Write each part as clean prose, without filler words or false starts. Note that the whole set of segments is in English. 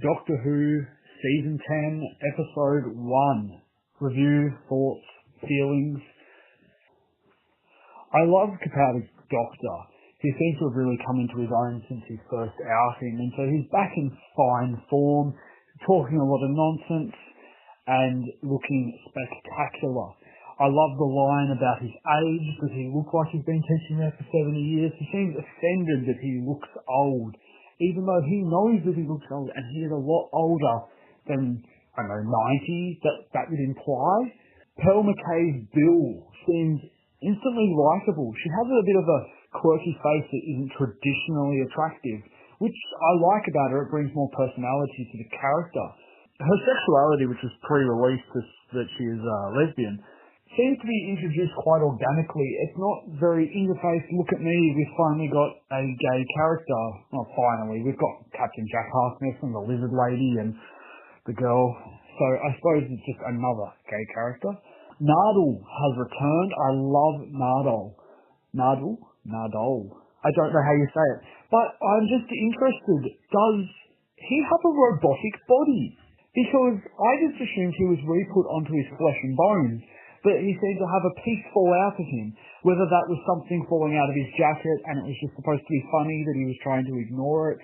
Doctor Who Season 10, Episode 1. Review, thoughts, feelings. I love Capaldi's Doctor. He seems to have really come into his own since his first outing, and so he's back in fine form, talking a lot of nonsense and looking spectacular. I love the line about his age. Does he look like he's been teaching there for 70 years? He seems offended that he looks old, even though he knows that he looks old, and he is a lot older than, 90, that would imply. Pearl McKay's Bill seems instantly likeable. She has a bit of a quirky face that isn't traditionally attractive, which I like about her. It brings more personality to the character. Her sexuality, which was pre-released that she is lesbian, seems to be introduced quite organically. It's not very in-your-face, look at me, we've finally got a gay character. Well, finally, we've got Captain Jack Harkness and the Lizard Lady and the girl. So I suppose it's just another gay character. Nardole has returned. I love Nardole. Nardole. I don't know how you say it. But I'm just interested, does he have a robotic body? Because I just assumed he was re-put onto his flesh and bones, but he seemed to have a piece fall out of him. Whether that was something falling out of his jacket and it was just supposed to be funny that he was trying to ignore it,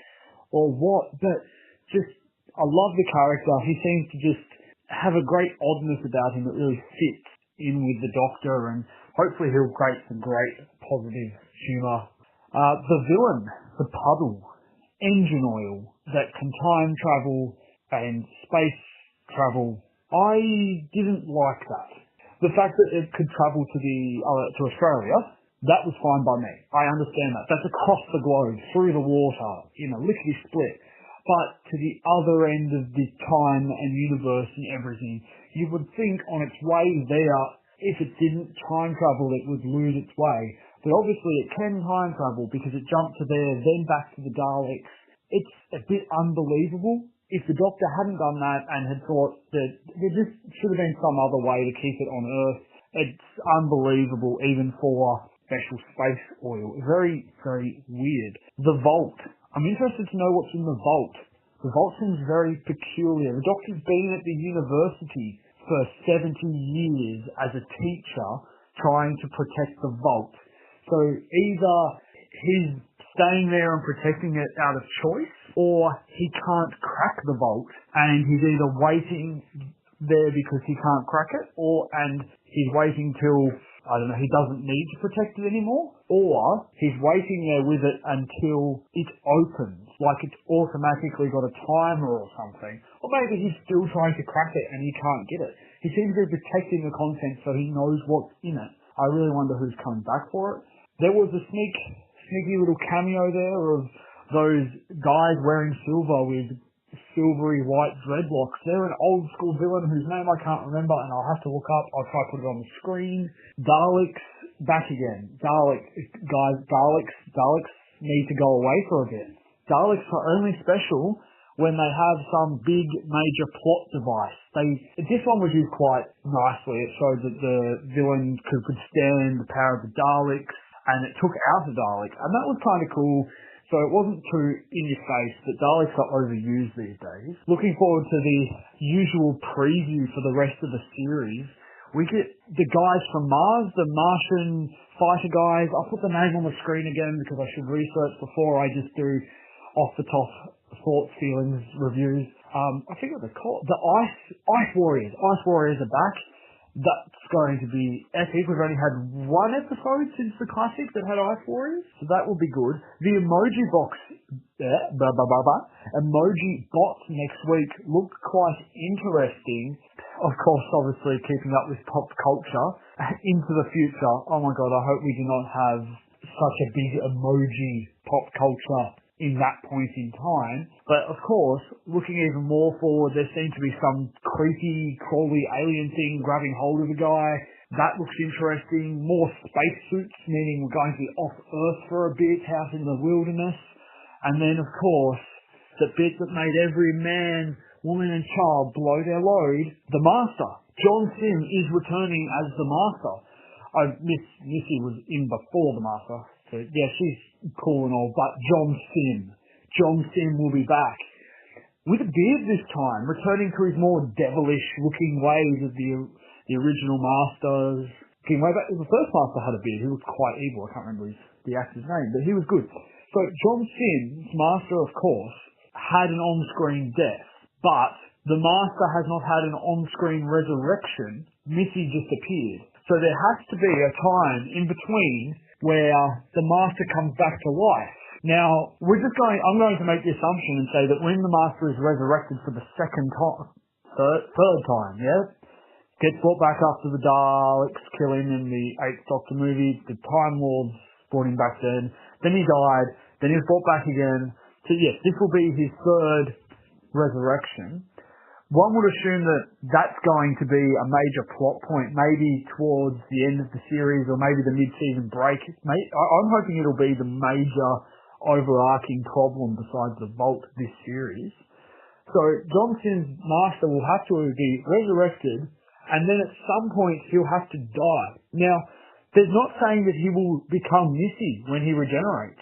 or what. But just, I love the character. He seems to just have a great oddness about him that really fits in with the Doctor, and hopefully he'll create some great positive humour. The villain, the puddle, engine oil that can time travel and space travel. I didn't like that. The fact that it could travel to Australia, that was fine by me. I understand that. That's across the globe, through the water, lickety split. But to the other end of the time and universe and everything, you would think on its way there, if it didn't time travel, it would lose its way. But obviously it can time travel because it jumped to there, then back to the Daleks. It's a bit unbelievable. If the Doctor hadn't done that and had thought that there just should have been some other way to keep it on Earth, it's unbelievable even for special space oil. Very, very weird. The Vault. I'm interested to know what's in the Vault. The Vault seems very peculiar. The Doctor's been at the university for 70 years as a teacher trying to protect the Vault. So either he's staying there and protecting it out of choice, or he can't crack the Vault, and he's either waiting there because he can't crack it, and he's waiting till, he doesn't need to protect it anymore, or he's waiting there with it until it opens, like it's automatically got a timer or something, or maybe he's still trying to crack it and he can't get it. He seems to be protecting the content so he knows what's in it. I really wonder who's coming back for it. There was a sneaky little cameo there of those guys wearing silver with silvery white dreadlocks. They're an old school villain whose name I can't remember and I'll have to look up. I'll try to put it on the screen. Daleks, back again. Daleks need to go away for a bit. Daleks are only special when they have some big major plot device. This one was used quite nicely. It showed that the villain could withstand the power of the Daleks, and it took out the Daleks, and that was kind of cool. So it wasn't too in your face, but Daleks are overused these days. Looking forward to the usual preview for the rest of the series. We get the guys from Mars, the Martian fighter guys. I'll put the name on the screen again because I should research before I just do off-the-top thoughts, feelings, reviews. I forget what they're called. The Ice Warriors. Ice Warriors are back. That's going to be epic. We've only had one episode since the classic that had Ice Warriors, so that will be good. The emoji bots next week look quite interesting. Of course, obviously keeping up with pop culture into the future. Oh my god, I hope we do not have such a big emoji pop culture in that point in time. But of course, looking even more forward, there seems to be some creepy, crawly alien thing grabbing hold of a guy. That looks interesting. More spacesuits, meaning we're going to be off Earth for a bit, out in the wilderness. And then, of course, the bit that made every man, woman and child blow their load, the Master. John Sim is returning as the Master. Missy was in before the Master. So, yeah, she's cool and all, but John Sim will be back. with a beard this time, returning to his more devilish-looking ways of the original Masters. Looking way back, the first Master had a beard. He was quite evil. I can't remember the actor's name, but he was good. So John Simm's Master, of course, had an on-screen death, but the Master has not had an on-screen resurrection. Missy just appeared. So there has to be a time in between where the Master comes back to life. Now, I'm going to make the assumption and say that when the Master is resurrected for the third time, yeah? Gets brought back after the Daleks kill him in the 8th Doctor movie, the Time Lords brought him back then he died, then he was brought back again. So yes, this will be his third resurrection. One would assume that that's going to be a major plot point, maybe towards the end of the series or maybe the mid-season break. I'm hoping it'll be the major overarching problem besides the Vault this series. So Johnson's Master will have to be resurrected, and then at some point he'll have to die. Now, there's not saying that he will become Missy when he regenerates.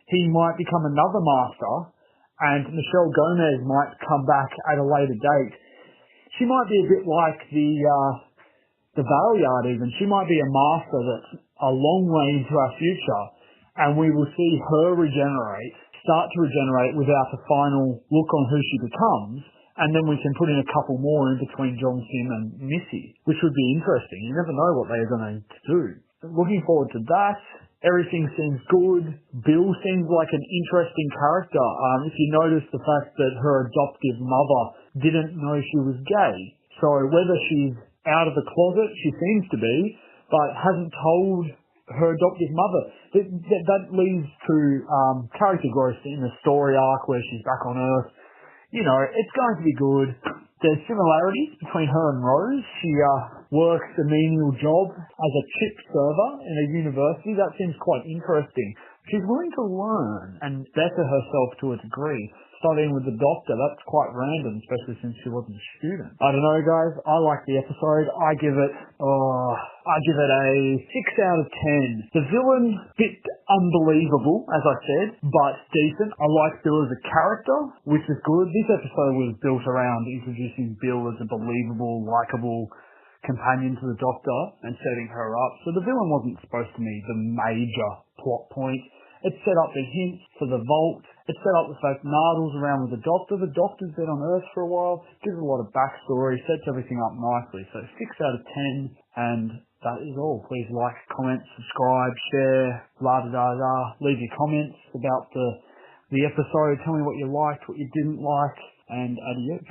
He might become another Master, and Michelle Gomez might come back at a later date. She might be a bit like the Valeyard even. She might be a Master that's a long way into our future, and we will see her start to regenerate without a final look on who she becomes, and then we can put in a couple more in between John Sim and Missy, which would be interesting. You never know what they're going to do. Looking forward to that. Everything seems good. Bill seems like an interesting character. If you notice the fact that her adoptive mother didn't know she was gay. So whether she's out of the closet, she seems to be, but hasn't told her adoptive mother. That leads to character growth in the story arc where she's back on Earth. You know, it's going to be good. There's similarities between her and Rose. She works a menial job as a chip server in a university. That seems quite interesting. She's willing to learn and better herself to a degree. Studying with the Doctor, that's quite random, especially since she wasn't a student. I don't know, guys. I like the episode. I give it a 6 out of 10. The villain, bit unbelievable, as I said, but decent. I like Bill as a character, which is good. This episode was built around introducing Bill as a believable, likeable companion to the Doctor and setting her up. So the villain wasn't supposed to be the major plot point. It set up the hints for the Vault. It set up the fact Nardole's around with the Doctor. The Doctor's been on Earth for a while. Gives a lot of backstory. Sets everything up nicely. So 6 out of 10. And that is all. Please like, comment, subscribe, share, la-da-da-da. Leave your comments about the episode. Tell me what you liked, what you didn't like. And adios.